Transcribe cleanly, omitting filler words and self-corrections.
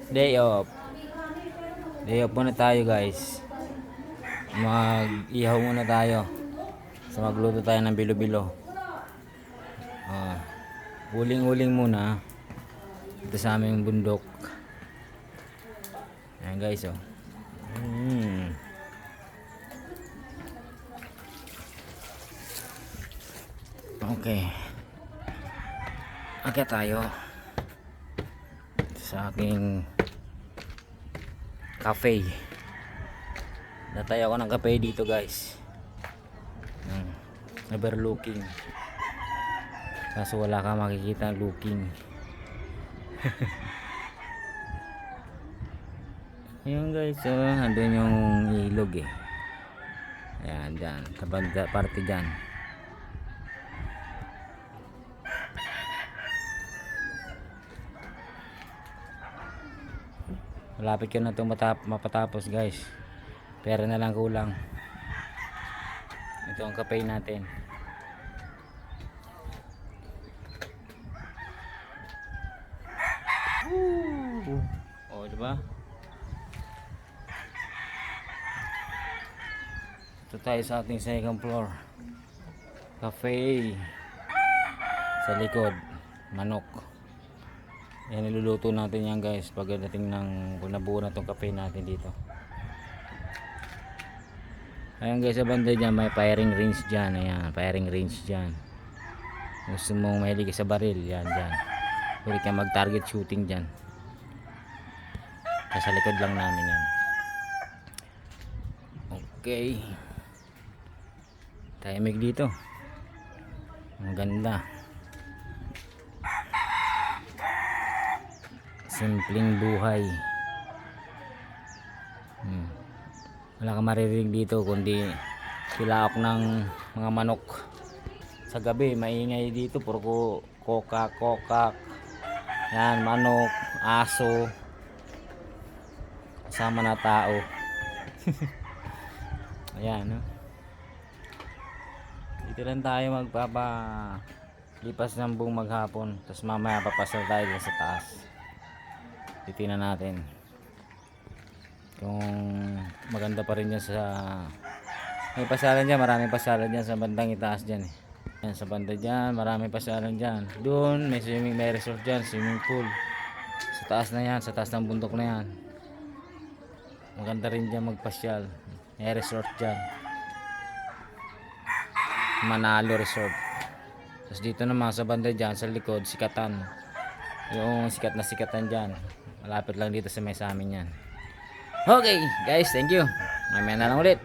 Day off. Day off muna tayo guys. Mag-ihaw muna tayo. So magluto tayo ng bilo-bilo. Uling-uling muna. Ito sa aming bundok. Ayan guys oh. Okay. Akit tayo sa aking cafe. Natay ako ng cafe dito guys. Overlooking. Kaso wala ka makikita looking. Ayun guys, so andun yung ilog eh. Ayan, dyan. Sa parte dyan. Malapit ko na itong mapatapos guys. Pera na lang kulang. Ito ang cafe natin. Oh, diba? Ito tayo sa ating second floor. Cafe. Sa likod, manok. Yan, niluluto natin yan guys pagdating ng pag nabuo na itong cafe natin dito. Ayan guys, sa banda dyan may firing range dyan. Ayan, firing range dyan. Gusto mong mahilig sa baril, yan dyan. Pwede ka mag target shooting dyan. Sa likod lang namin yan. Okay, tahimik dito. Ang ganda. Simpleng buhay. Wala kang maririnig dito kundi tilaok ng mga manok. Sa gabi maingay dito, puro kokak. Yan, manok, aso, kasama na tao. Ayan, no? Dito lang tayo lipas ng buong maghapon. Tapos mamaya papasal tayo sa taas. Titingnan natin kung maganda pa rin yan may pasalan dyan, maraming pasalan dyan sa bandang itaas dyan eh. Yan, sa banda dyan, maraming pasalan dyan. Doon, may resort dyan, swimming pool. Sa taas na yan, sa taas ng bundok na yan. Maganda rin dyan magpasyal. May resort dyan. Manalo Resort. Tapos dito naman sa banda dyan, sa likod, Sikatan. Yung sikat na sikatan dyan. Malapit lang dito sa may sa amin yan. Okay guys, thank you. Mamaya na lang ulit.